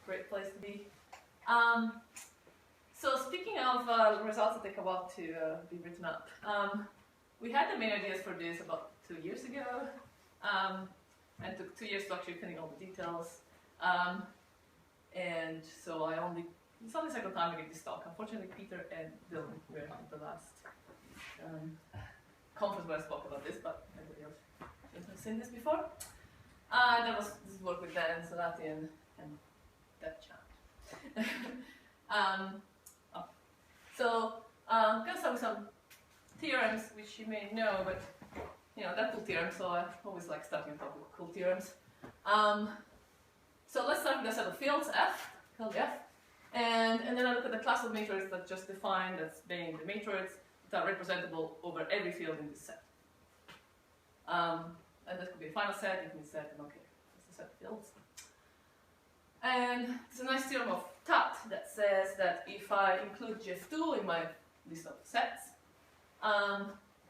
great place to be. So speaking of results that take a while to be written up, we had the main ideas for this about 2 years ago, and it took 2 years to actually finish all the details. And so it's only the second time we get this talk. Unfortunately, Peter and Dylan were at the last conference where I spoke about this, but everybody else hasn't seen this before. That was this work with Dan, Salati, and that chap. I'm gonna start with some theorems which you may know, but they're cool theorems, so I always like starting with cool theorems. So let's start with a set of fields F, called F, and then I look at the class of matrices that just defined as being the matrices that are representable over every field in this set. And that could be a final set, it can be set, and okay, it's a set of fields. And there's a nice theorem of Tat that says that if I include GF2 in my list of sets,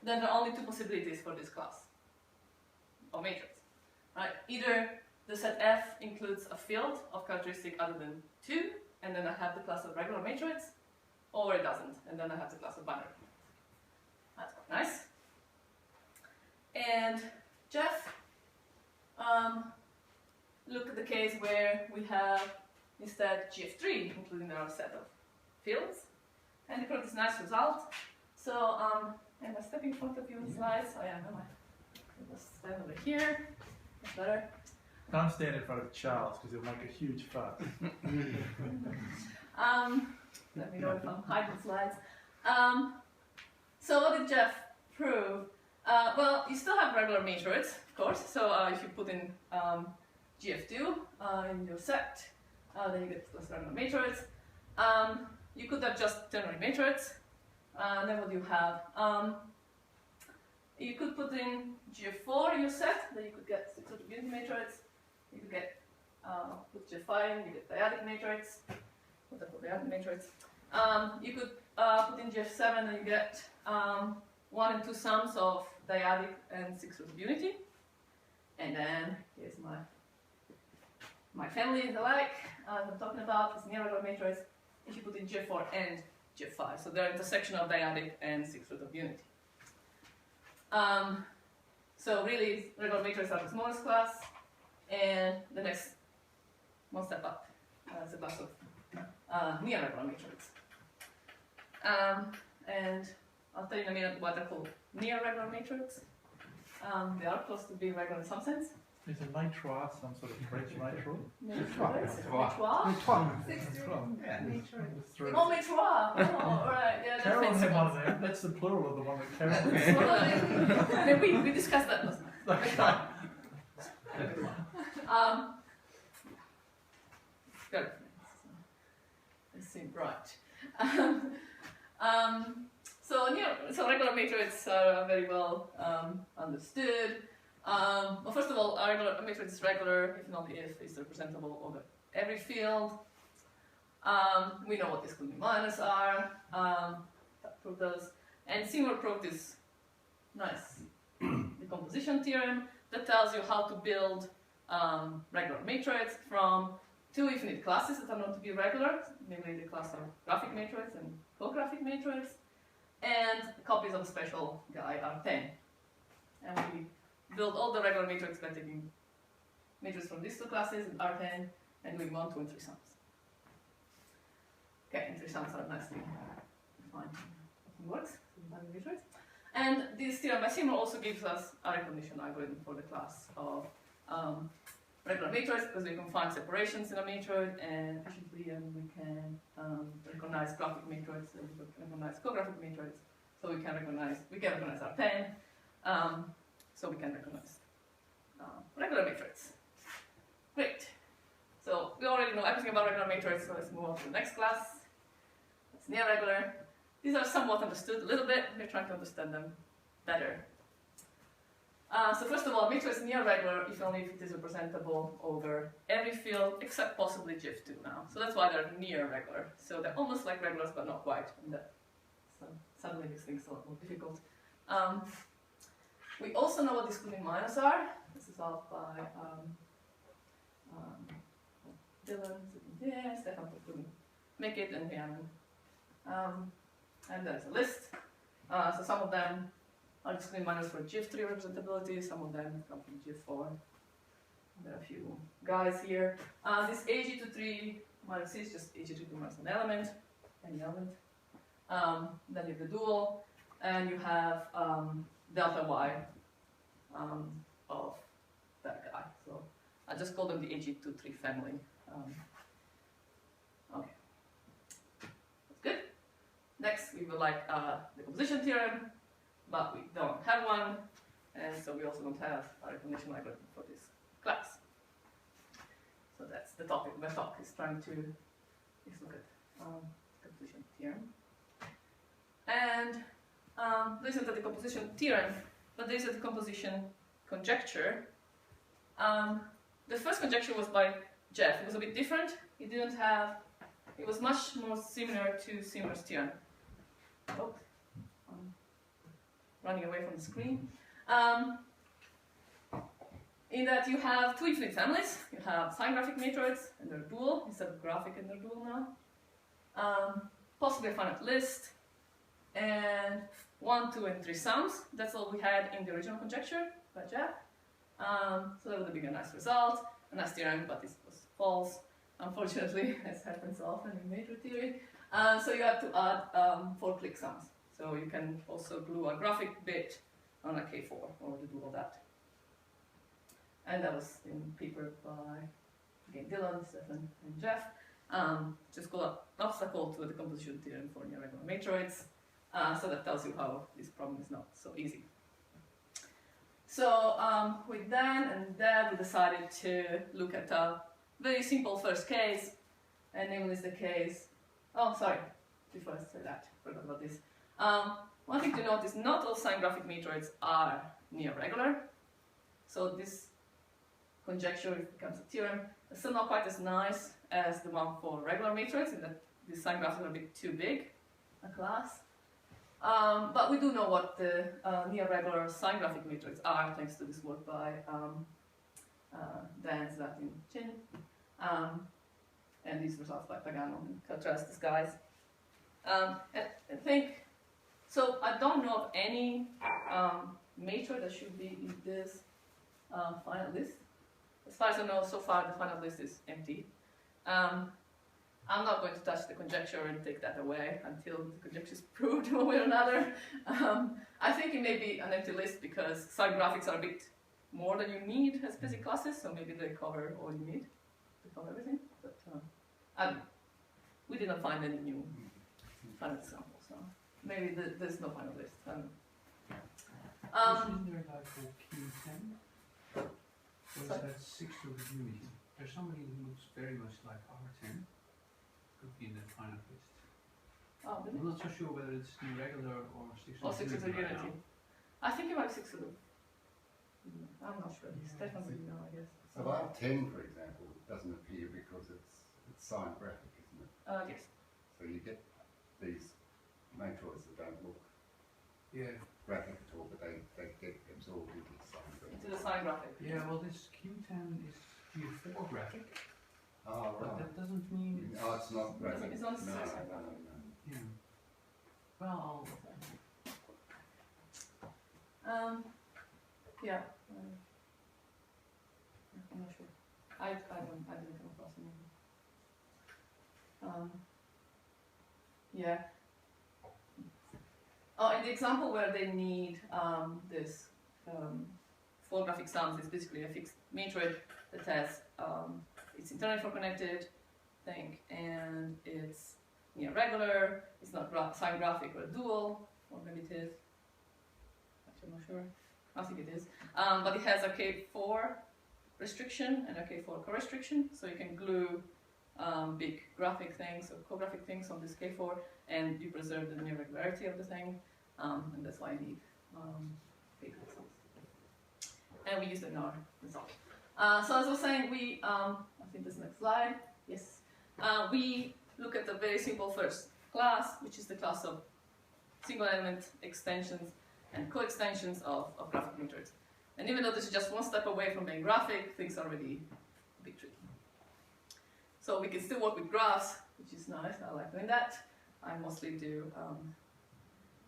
then there are only 2 possibilities for this class of matrix. Right? Either the set F includes a field of characteristic other than 2, and then I have the class of regular matrix, or it doesn't, and then I have the class of binary. That's quite nice. And Jeff, look at the case where we have instead GF3 including our set of fields, and you produce this nice result. So, am I stepping in front of you in slides? Oh yeah, am I? I'll just stand over here. That's better. Can't stand in front of Charles because he'll make a huge fuss. Let me know if I'm hiding slides. So what did Jeff prove? Well, you still have regular matrix, of course. So if you put in GF2 in your set, then you get this regular matrix. You could have just ternary matrix. And then what do you have? You could put in GF4 in your set, then you could get sort of unity matrix. You could get put GF5 in, you get dyadic matrix. What the dyadic matrix? You could put in GF7 and you get 1 and 2 sums of dyadic and 6 roots of unity. And then here's my family, if I like, I'm talking about this near regular matrix. If you put in GF4 and GF5, so they're intersection of dyadic and 6 root of unity. So really, regular matrices are the smallest class, and the next one step up is a class of near regular matrices. And I'll tell you in a minute what they're called near regular matrices. They are close to being regular in some sense. Is a matroid some sort of French matroid? Matroid? Oh, matroid! Oh, right, yeah, that's Carol had one of them. That's the plural of the one that Carol had. we discussed that last night. Good. Let's see, right. So regular matrices are very well understood. Well, first of all, a regular matrix is regular if and only if it's representable over every field. We know what the excluding minors are. That proved those. And Seymour proved this nice decomposition theorem that tells you how to build regular matrices from 2 infinite classes that are known to be regular, namely the class of graphic matrix and co-graphic matrix, and copies of a special guy R10. And we build all the regular matrix by taking matrices from these 2 classes in R10 and doing 1, 2, and 3 sums. Okay, and 3 sums are nicely defined. It works. Matrix. And this theorem by Seymour also gives us a recognition algorithm for the class of regular matrix, because we can find separations in a matrix and efficiently, and we can recognize graphic matrix and we can recognize co-graphic matrix. So we can recognize R10. So we can recognize regular matrix. Great. So we already know everything about regular matrix, so let's move on to the next class. It's near regular. These are somewhat understood a little bit. We're trying to understand them better. So first of all, matrix is near regular if only if it is representable over every field except possibly GF2 now. So that's why they're near regular. So they're almost like regulars but not quite. And that suddenly makes things a lot more difficult. We also know what the excluding minors are. This is solved by Dylan, yeah, Stefan couldn't make it, and Rhiannon. And there's a list. So some of them are discrete minors for GIF3 representability, some of them come from GIF4. There are a few guys here. This AG23 minus C is just AG23 minus an element, any element. Then you have the dual, and you have delta Y of that guy. So I just call them the AG23 family. Okay, that's good. Next, we would like the composition theorem, but we don't have one, and so we also don't have a recognition algorithm for this class. So that's the topic of my talk, is trying to look at composition theorem. And this isn't the composition theorem, but this is the composition conjecture. The first conjecture was by Jeff. It was a bit different. It was much more similar to Simmer's theorem. Oh, running away from the screen. In that you have two infinite families. You have sign graphic matroids and their dual, instead of graphic and their dual now. Possibly a finite list, and 1, 2, and 3 sums. That's all we had in the original conjecture by Jeff. So that would have been a nice result, a nice theorem, but it was false, unfortunately, as happens often in matrix theory. So you have to add 4 click sums. So you can also glue a graphic bit on a K4, or the dual of that. And that was in paper by, again, Dylan, Stefan, and Jeff. Just called an obstacle to the composition theorem for near-regular matroids. So that tells you how this problem is not so easy. So with Dan and Deb, we decided to look at a very simple first case, and namely the case. Oh, sorry, before I say that, forgot about this. One thing to note is not all sign graphic matroids are near-regular. So this conjecture becomes a theorem. It's still not quite as nice as the one for regular matroids, in that the sign graphs are a bit too big a class. But we do know what the near-regular sign graphic matroids are, thanks to this work by Dan, Zlat, and Chin. And these results by Pagano and Caltras, these guys. I think, so I don't know of any matroid that should be in this final list. As far as I know, so far the final list is empty. I'm not going to touch the conjecture and take that away until the conjecture is proved one way or another. I think it may be an empty list because sign graphics are a bit more than you need as basic classes, so maybe they cover all you need to cover everything. But we didn't find any new final examples, so maybe there's no final list. Isn't there a guy called Q10? Or is that 6 to the unity? There's somebody who looks very much like R10. Could be in the final list. Oh, really? I'm not so sure whether it's the regular or 6 to Or the 6 to the unity. unity. I think it might be 6 to the. I'm not sure. It's definitely no, I guess. So R10, for example, doesn't appear because it's sign graphic, isn't it? Yes. So you get these matroids that don't look graphic at all, but they get absorbed into the sign graphic. Into the sign graphic. Yeah, well, this Q10 is Q4 graphic, Oh, but right. that doesn't mean Oh, it's not graphic. It's not no, sign no, graphic. no. Yeah. Well, Yeah. I'm not sure. I didn't come across any. Yeah. Oh, in the example where they need this 4 graphic sums, is basically a fixed matroid that has it's internally connected thing, and it's regular. It's not sign graphic or dual, or maybe it is. Actually, I'm not sure. I think it is. But it has a K4 restriction and a K4 co-restriction, so you can glue big graphic things or co-graphic things on this K4, and you preserve the near regularity of the thing, and that's why you need big results. And we use it in our result. So as I was saying, we, I think this next slide, yes, we look at the very simple first class, which is the class of single element extensions and co-extensions of graphic matroids. And even though this is just one step away from being graphic, things are already a bit tricky. So we can still work with graphs, which is nice. I like doing that. I mostly do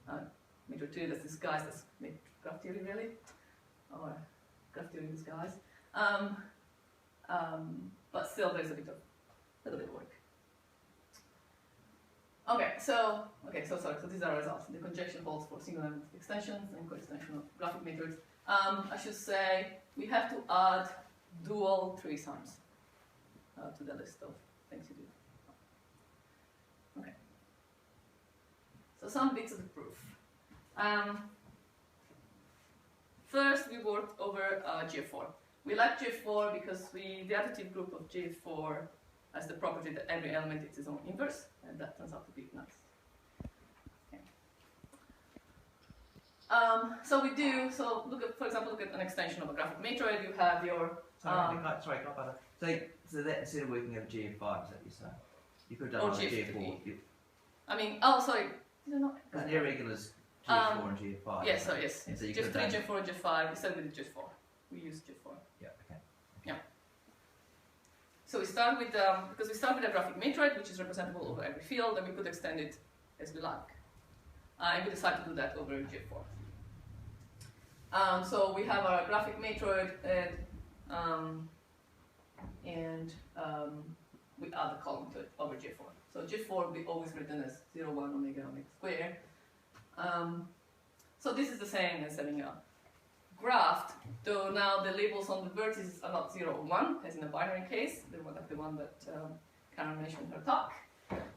Matroid theory that's disguised as graph theory, really, or graph theory in disguise. But still, there's a little bit of work. Okay, so sorry. So these are our results. The conjecture holds for single element extensions and co-extension of graphic matrix. I should say we have to add dual three-sums to the list of things you do. Okay. So some bits of the proof. First, we worked over GF4. We like GF4 because the additive group of GF4 has the property that every element is its own inverse, and that turns out to be nice. Okay. So look at, for example, look at an extension of a graphic matroid. You have your Sorry, can't bother. So that instead of working over GF5, is that you say? You could have done on GF4. I mean, oh, sorry. Because the irregulars GF4 and GF5. Yes, so yes. So you GF3, done... GF4, GF5. Instead we did GF4. We use GF4. Yeah. Okay. Yeah. So we start with because we start with a graphic matroid, which is representable over every field, and we could extend it as we like. And we decide to do that over GF4. So we have our graphic matroid, and we add a column to it over GF4. So GF4 will be always written as 0, 1, omega squared. So this is the same as having a graph, though now the labels on the vertices are not 0 or 1, as in a binary case, like the one that Karen mentioned in her talk.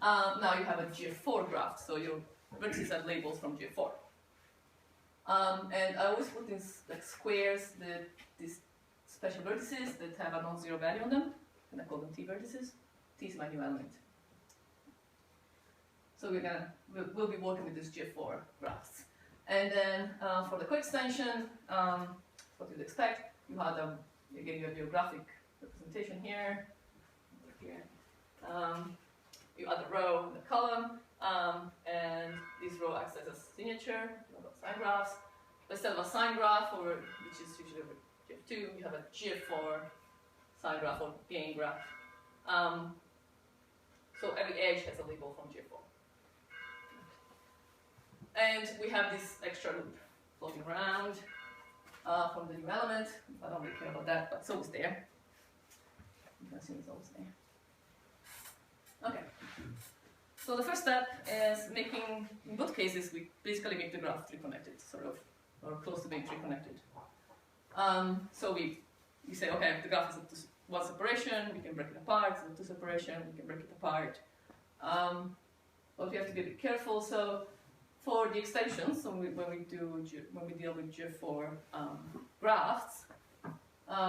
Now you have a GF4 graph, so your vertices are labels from GF4. And I always put in like squares these special vertices that have a non-zero value on them, and I call them T vertices. T is my new element. So we'll be working with this GF4 graphs. And then for the coextension, what you'd expect, you have again you have your graphic representation here. You add a row and a column, and this row acts as a signature. You have sign graphs. Instead of a sign graph, which is usually over GF2, you have a GF4 sign graph or gain graph. So every edge has a label from GF4. And we have this extra loop floating around from the new element. I don't really care about that, but it's always there. You can assume it's always there. Okay. So the first step is making, in both cases, we basically make the graph tree-connected, sort of, or close to being tree-connected. So we say, okay, if the graph is at one separation, we can break it apart. If it's at two separation, we can break it apart. But we have to be a bit careful. So for the extensions, so when we deal with GF4 graphs,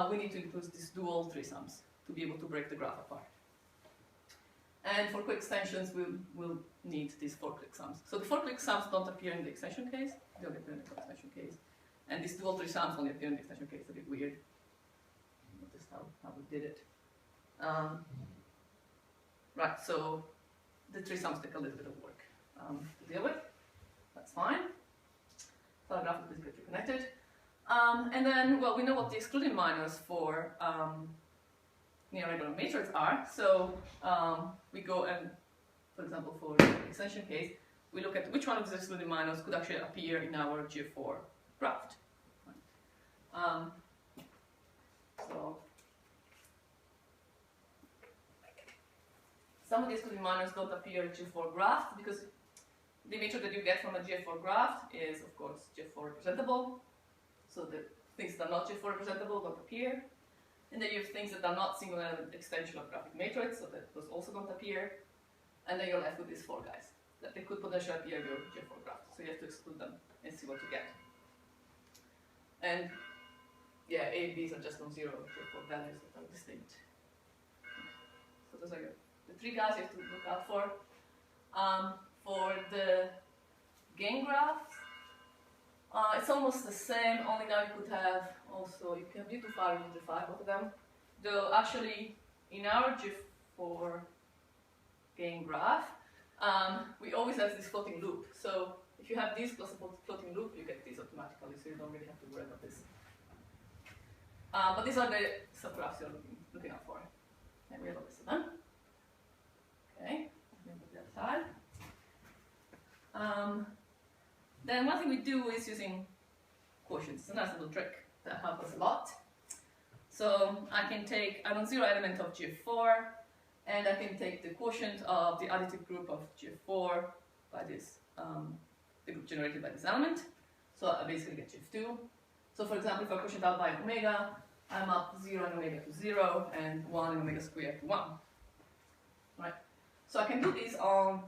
we need to include these dual three-sums to be able to break the graph apart. And for quick extensions, we'll need these 4-click sums. So the 4-click sums don't appear in the extension case; they only appear in the extension case. And these dual three-sums only appear in the extension case. It's a bit weird. Notice how we did it. Right. So the three-sums take a little bit of work to deal with. That's fine. So our graph is basically connected. And then, well, we know what the excluding minors for near-regular matrix are. So we go and, for example, for the extension case, we look at which one of these excluding minors could actually appear in our GF4 graph. So some of the excluding minors don't appear in GF4 graph because the matrix that you get from a GF4 graph is, of course, GF4 representable. So the things that are not GF4 representable don't appear. And then you have things that are not single element extension of graphic matrix, so that those also don't appear. And then you're left with these 4 guys that they could potentially appear in your GF4 graph. So you have to exclude them and see what you get. And yeah, A and B's are just non-zero GF4 values that are distinct. So those are the 3 guys you have to look out for. For the gain graphs, it's almost the same, only now you could have also, you can do 5 and 5, both of them. Though actually, in our GIF4 gain graph, we always have this floating loop. So if you have this plus a floating loop, you get this automatically, so you don't really have to worry about this. But these are the subgraphs you're looking out for. And we have a list of them. Okay, put that aside. Then one thing we do is using quotients. It's a nice little trick that helps us a lot. So I can take a non-zero element of GF4, and I can take the quotient of the additive group of GF4 by this, the group generated by this element. So I basically get GF2. So for example, if I quotient out by omega, I'm up 0 in omega to 0 and 1 in omega squared to 1. Right? So I can do this on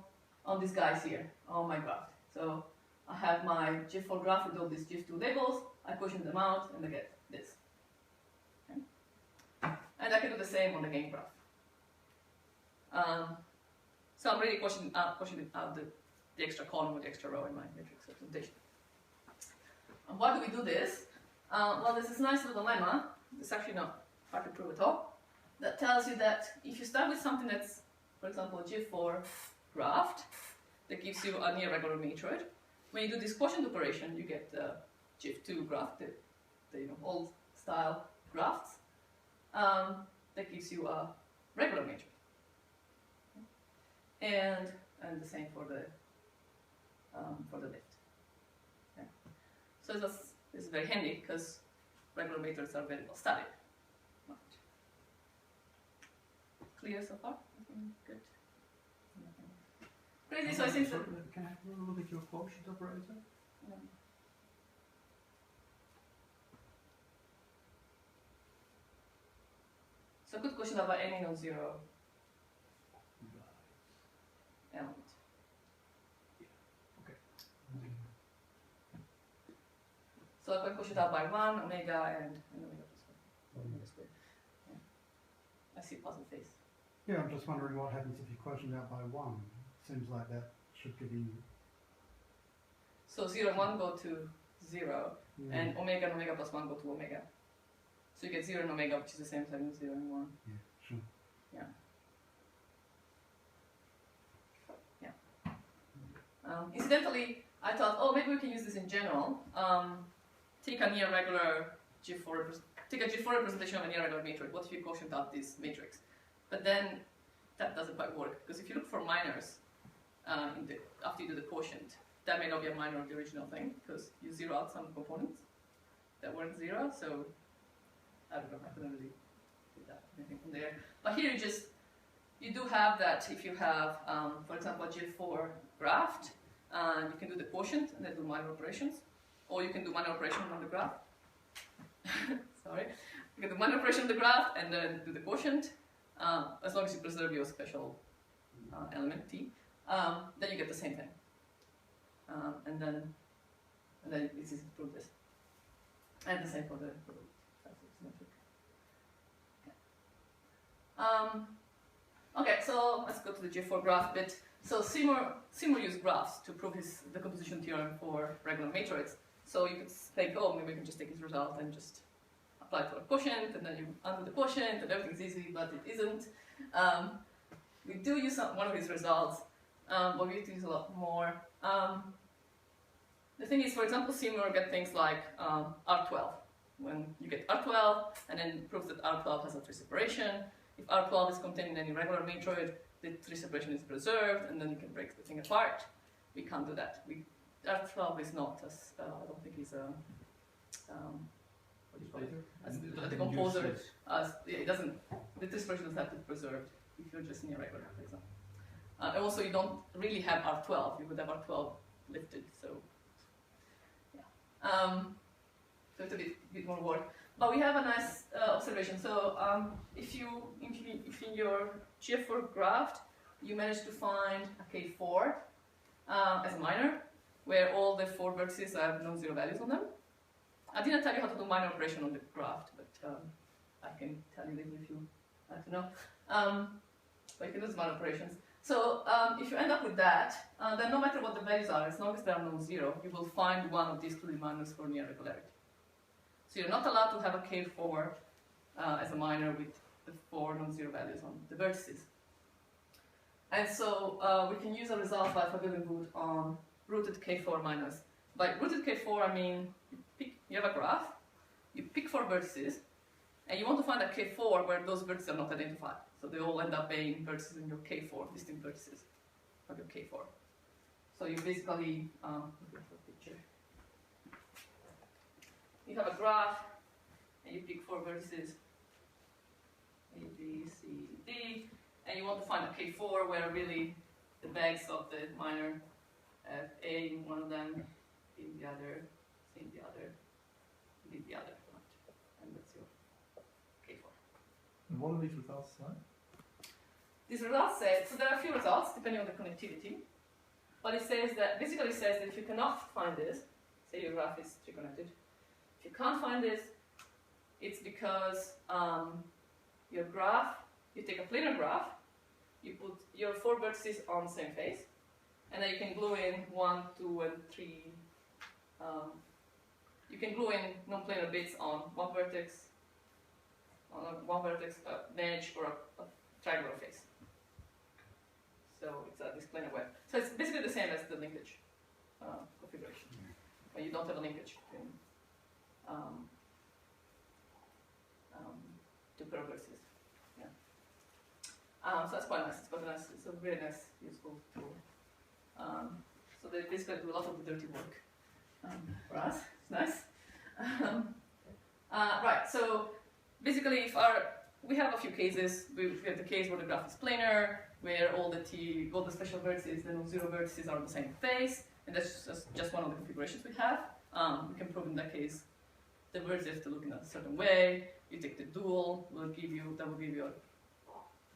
these guys here, on my graph. So I have my GF4 graph with all these GF2 labels, I quotient them out, and I get this. Okay? And I can do the same on the gain graph. So I'm really quotienting out the extra column or the extra row in my matrix representation. And why do we do this? Well, there's this nice little lemma, it's actually not hard to prove at all, that tells you that if you start with something that's, for example, a GF4 graph, that gives you a near regular matroid, when you do this quotient operation, you get the GF2 graph, the old style graphs, that gives you a regular matroid. And the same for the lift. Okay. So this is very handy because regular matroids are very well studied. Right. Clear so far? Good. Crazy. So I think that. Can I have a look at your quotient operator? Yeah. So I could quotient about any non-zero element. Okay. So I can push it out by 1, omega, and omega plus 1. Omega squared. Yeah. I see positive face. Yeah, I'm just wondering what happens if you quotient out by 1. Seems like that should give you... So 0 and 1 go to 0, and omega plus 1 go to omega. So you get 0 and omega, which is the same thing as 0 and 1. Yeah, sure. Yeah. Incidentally, I thought, oh, maybe we can use this in general. Take a near regular G4 representation of a near regular matrix. What if you quotient out this matrix? But then that doesn't quite work, because if you look for minors after you do the quotient, that may not be a minor of the original thing, because you zero out some components that weren't 0. So I don't know, I couldn't really do that anything from there. But here you do have that if you have, for example, a G4 graph, and you can do the quotient and then do minor operations, or you can do minor operation on the graph. Sorry, you can do minor operation on the graph and then do the quotient, as long as you preserve your special element t. Then you get the same thing, and then it's easy to prove this. And the same for the symmetric. Okay, so let's go to the G4 graph bit. So Seymour used graphs to prove his decomposition theorem for regular matroids. So you could think, oh, maybe we can just take his result and just apply it for a quotient, and then you undo the quotient, and everything's easy, but it isn't. We do use one of his results, but we have to use a lot more. The thing is, for example, Seymour get things like R12. When you get R12, and then proves that R12 has a 3 separation. If R12 is contained in any regular matroid, the 3 separation is preserved, and then you can break the thing apart. We can't do that. R12 is not as, I don't think he's a, what do you call it? As a decomposer. It doesn't, the 3 separation doesn't have to be preserved if you're just in a regular, for example. And also, you don't really have R12. You would have R12 lifted, so yeah. So it's a bit more work. But we have a nice observation. So if in your GF4 graph, you manage to find a K4 as a minor, where all the 4 vertices have non-zero values on them. I didn't tell you how to do minor operation on the graph, but I can tell you later if you like to know. But you can do some minor operations. So if you end up with that, then no matter what the values are, as long as they are non-zero, you will find one of these 2D minors for near regularity. So you're not allowed to have a K4 as a minor with the 4 non-zero values on the vertices. And so we can use a result by Fabelin-Wood on rooted K4 minors. By rooted K4, I mean you have a graph, you pick 4 vertices, And you want to find a K4 where those vertices are not identified. So they all end up being vertices in your K4, distinct vertices of your K4. So you basically, picture. You have a graph, and you pick 4 vertices, A, B, C, D, and you want to find a K4 where really the bags of the minor have A in one of them, B in the other, C in the other, D in the other, and that's your K4. And what are these results like? These results say, so there are a few results depending on the connectivity, but it says that, basically it says that if you cannot find this, say your graph is tree-connected, if you can't find this, it's because your graph, you take a planar graph, you put your 4 vertices on the same face, and then you can glue in 1, 2, and 3. You can glue in non-planar bits on one vertex, an edge, or a triangular face. So it's this planar web. So it's basically the same as the linkage configuration, when you don't have a linkage between two pair of vertices. Yeah. So that's quite nice. It's a very nice, useful tool. So they basically do a lot of the dirty work for us. It's nice. Right. So basically, if we have a few cases. We have the case where the graph is planar, where all the special vertices, the non-zero vertices are on the same face, and that's just one of the configurations we have. We can prove in that case the vertices have to look in a certain way. You take the dual, that will give you a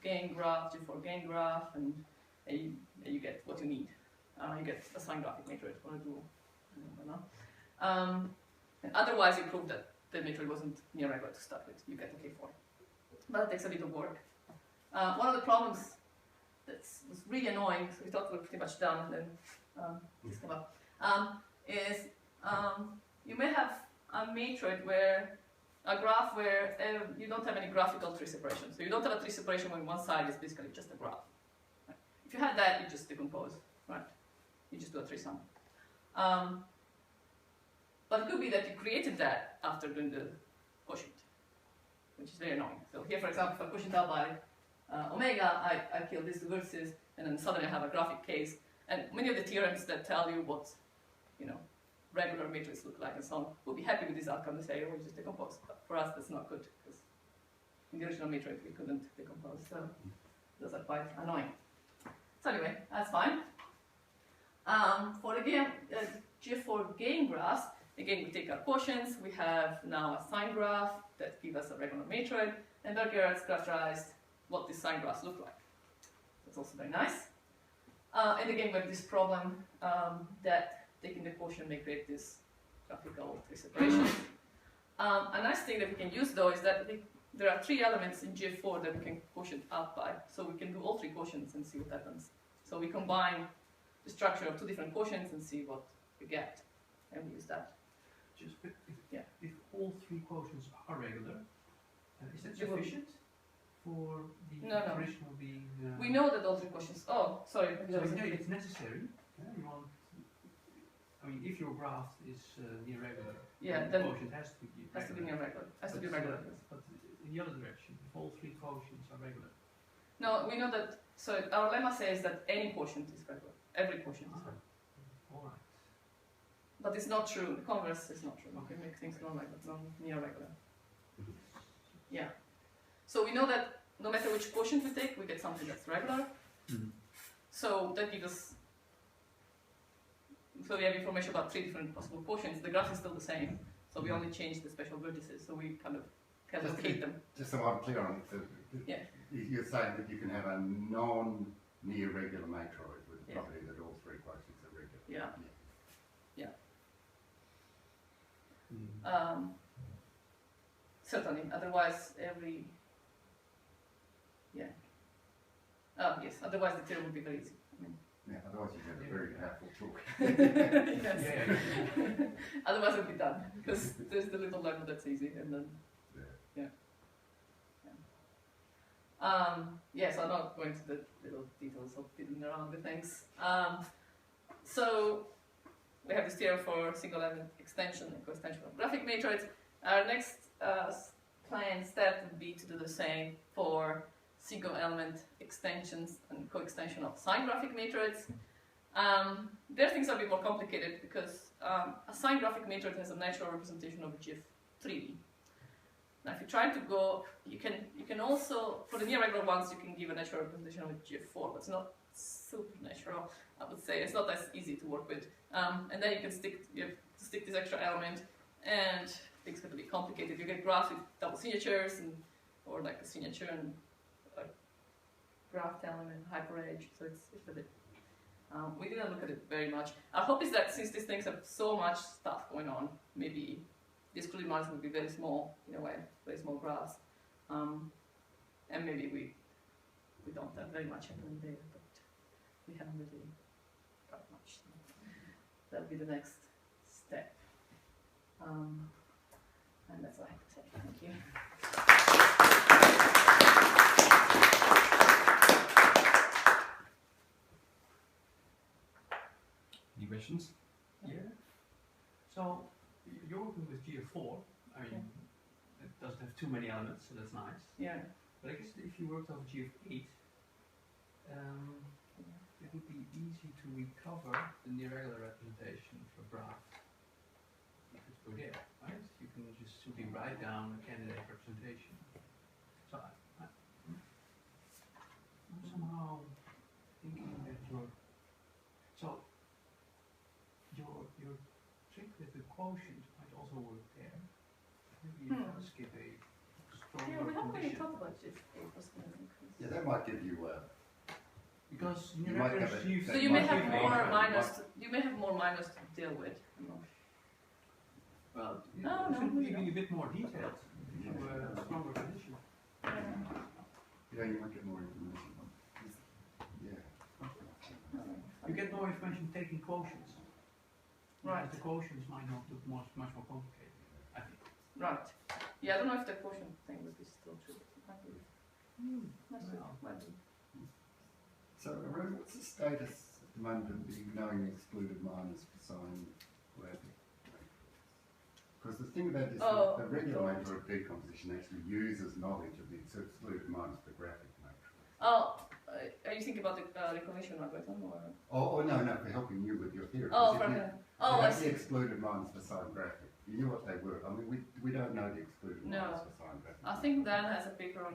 gain graph, G4 gain graph, and you get what you need. You get a sign graphic matrix or a dual. And otherwise, you prove that the matrix wasn't near regular to start with. You get a K4. But it takes a bit of work. One of the problems that was really annoying, so we thought we were pretty much done, and then this came up, is you may have a matrix where a graph where you don't have any graphical tree separation. So you don't have a tree separation when one side is basically just a graph. Right? If you had that, you just decompose, right? You just do a tree sum. But it could be that you created that after doing the quotient, which is very annoying. So here, for example, if I quotient out by omega, I kill these two vertices, and then suddenly I have a graphic case. And many of the theorems that tell you what, regular matrices look like and so on, will be happy with this outcome and say, oh, we just decompose. But for us, that's not good, because in the original matrix, we couldn't decompose. So those are quite annoying. So anyway, that's fine. For the G4 gain graphs, again, we take our quotients. We have now a sign graph that gives us a regular matrix, and Vacquerie has characterized what these sign graphs look like. That's also very nice. And again, we have this problem that taking the quotient may create this graphical tree separation. A nice thing that we can use, though, is that there are 3 elements in G4 that we can quotient out by. So we can do all 3 quotients and see what happens. So we combine the structure of 2 different quotients and see what we get. And we use that. Just if all 3 quotients are regular, is that sufficient for the original being? We know that all 3 quotients. Oh, sorry. So it's necessary. If your graph is near regular, the quotient has to be near regular. Has to be regular. But in the other direction, if all 3 quotients are regular. No, we know that. So our lemma says that any quotient is regular. Every quotient is regular. All right. But it's not true. The converse is not true. Okay, make things non-regular, near regular. Yeah. So we know that no matter which quotient we take, we get something that's regular. So that gives us. So we have information about 3 different possible quotients. The graph is still the same. So we only change the special vertices. So we kind of can locate them. Just so I'm clear on it, you're saying that you can have a non-near regular matroid with the property that all 3 quotients are regular. Yeah. Certainly. Otherwise, otherwise the theorem would be very easy. Otherwise you have a very powerful tool. Otherwise it would be done, because there's the little lemma that's easy, and then so I'm not going to the little details of fiddling around with things. So we have this theorem for single element extension and co-extension of graphic matrix. Our next planned step would be to do the same for single element extensions and co-extension of sign graphic matroids. There things are a bit more complicated because a sign graphic matroid has a natural representation of GIF 3D. Now if you try to go, you can also, for the near regular ones, you can give a natural representation of GIF4, but it's not super natural, I would say. It's not as easy to work with. And then you have to stick this extra element, and things get a bit complicated. You get graphs with double signatures, or like a signature and a graphed element, hyperedge, so it's a bit. We didn't look at it very much. Our hope is that since these things have so much stuff going on, maybe the excluded margins will be very small in a way, very small graphs, and maybe we don't have very much happening there, but we haven't really got much. So that'll be the next step, and that's all I have to say. Thank you. Any questions? Yeah. So you're working with GF4. I mean, it doesn't have too many elements, so that's nice. Yeah. But I guess if you worked over GF8, it would be easy to recover the near regular representation for graph. If it's go there, right? You can just simply write down a candidate representation. So I'm somehow thinking that your trick with the quotient might also work there. Maybe you does give a stronger Yeah, we haven't really condition. talked about GIF8 was going to increase. Yeah, that might give you Because You near might regular have a- GF So that you may might have be more fine. minus. You may have more minus to deal with. You know. well, No, it no, should we be a bit more detailed to a stronger condition. yeah, you might get more information. Yeah. You get more information taking quotients. Right. Because the quotients might not look much more complicated, I think. Right. Yeah, I don't know if the quotient thing would be still true. Might be. Might be. Well. Might be. So, Irene, what's the status at the moment of the knowing the excluded minus for sign graphic? Because the thing about this, Oh, the regular God. matrix decomposition actually uses knowledge of the excluded minus for graphic matrix. Oh, are you thinking about the recognition algorithm or? Oh, no, for helping you with your theory. Oh, Because for if you- him. Oh, you I have the see. excluded minus for sign graphic. You knew what they were. I mean, we don't know the excluded No. minus for sign graphic. I think Dan has a paper on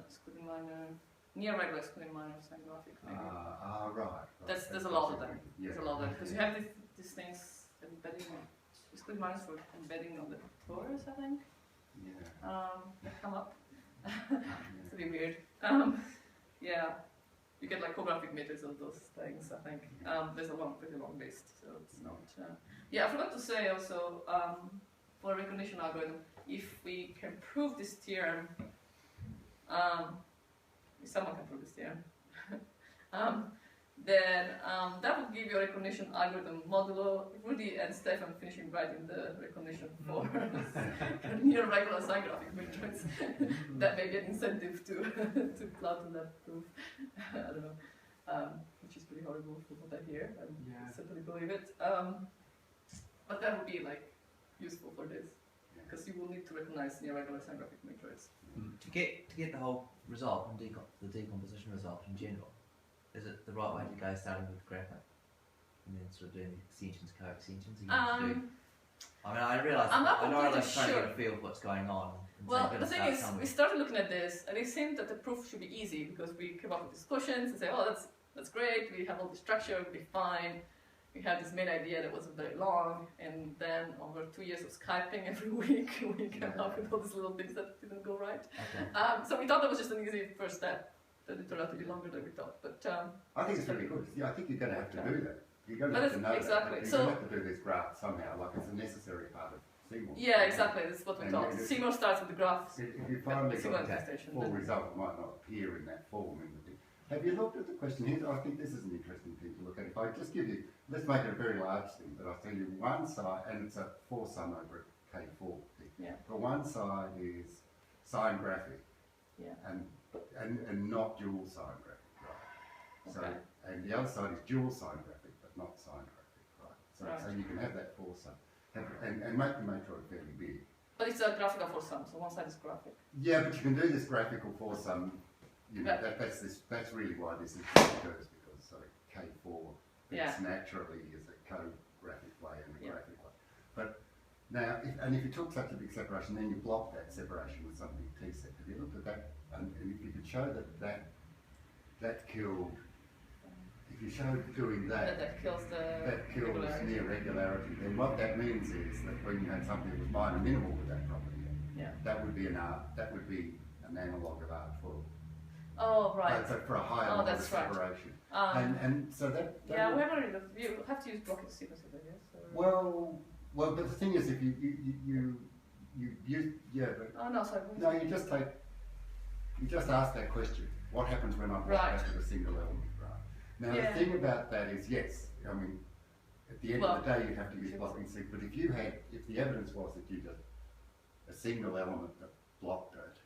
excluding minor, near regular excluding minor sign graphics maybe. Right. There's a lot of them. Yeah. There's a lot of them because you have these things embedding on excluding minors for embedding on the torus, I think. Yeah. That come up. Yeah. It's really weird. Yeah, you get like co-graphic methods of those things, I think. There's a pretty long list, so it's not. Yeah, I forgot to say also, for a recognition algorithm, if we can prove this theorem, if someone can prove this theorem, then that would give you a recognition algorithm modulo Rudy and Stefan finishing writing the recognition for near regular sign graphic matrix. That may be an incentive to cloud to that proof. I don't know, which is pretty horrible from what I hear. I certainly believe it. But that would be like useful for this because you will need to recognize near regular sign graphic matrix. To get the whole result and the decomposition result in general, is it the right way to go starting with graphic and then sort of doing the extensions, co-extensions? I mean, I realise I'm not I know completely trying to sure. get a feel of what's going on. And Well, so the thing is, we started looking at this, and it seemed that the proof should be easy because we came up with these quotients and say, oh, that's great. We have all the structure, it'll be fine. We had this main idea that wasn't very long, and then over 2 years of Skyping every week, we came up with all these little things that didn't go right. Okay. So we thought that was just an easy first step. That it turned out to be longer than we thought, but I think it's really good. Yeah, I think you're going to have to do that. You're going to But have to know exactly. that. You're So- going to have to do this graph somehow, like it's a necessary part of Seymour. yeah, exactly. That's what we And thought. it is- Seymour starts with the graphs. If you finally Seymour got that attestation. full result, it might not appear in that form in the thing. Have you looked at the question here? I think this is an interesting thing to look at. If I just give you, let's make it a very large thing, but I'll tell you one side, and it's a 4 sum over a K4 thing. Yeah. But one side is sign graphic. Yeah. And not dual sign graphic, right? So, Okay. and the other side is dual sign graphic, but not sign graphic, right? So Right. you can have that 4 sum, and make the matrix fairly big. But it's a graphical for some, so one side is graphic. Yeah, but you can do this graphical for some. You know, Yeah. that's really why this is occurs, because so K4 fits naturally as a co-graphic way and a graphic way. But now, if you took such a big separation, then you block that separation with some big T-set. Have you looked at that? And if you could show that killed, if you showed doing That kills the near regularity, then what that means is that when you had something that was minor minimal with that property, that would be an analog of R12. Oh, right. So for a higher level of that's right. separation. And so that we haven't really looked. You have to use blocking sequences, I guess. Well, but the thing is, if you but oh no, sorry. no, you just ask that question. What happens when I block that with a single element, right? Now the thing about that is, yes, I mean, at the end of the day, you'd have to use blocking sequence. But if the evidence was that you just a single element that blocked it.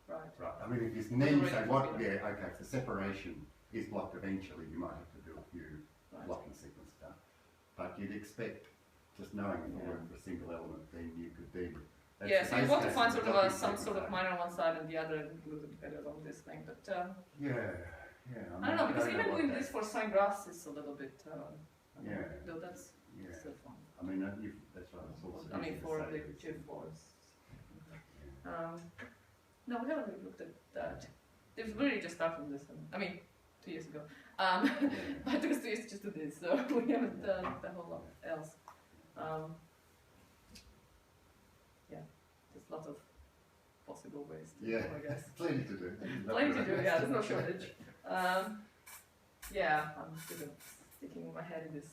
Right. I mean, if you say okay, if the separation is blocked eventually, you might have to do a few blocking sequence stuff. But you'd expect, just knowing if it worked for a single element, then you could then. So you want to find some sort of minor on one side and the other, and glue them together along this thing. But I don't know, because even doing this for sine graphs is a little bit. Though that's still fun. I mean, that's right. I mean, for the G4s. No, we haven't really looked at that. They've really just started this. I mean, 2 years ago. But it took us 2 years just to do this, so we haven't done a whole lot else. There's lots of possible ways to do, I guess. Plenty to do. Plenty to do, there's no shortage. I'm still sticking my head in this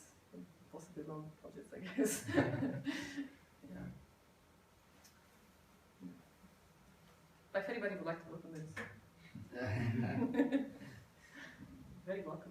possibly long projects, I guess. But if anybody would like to work on this, very welcome.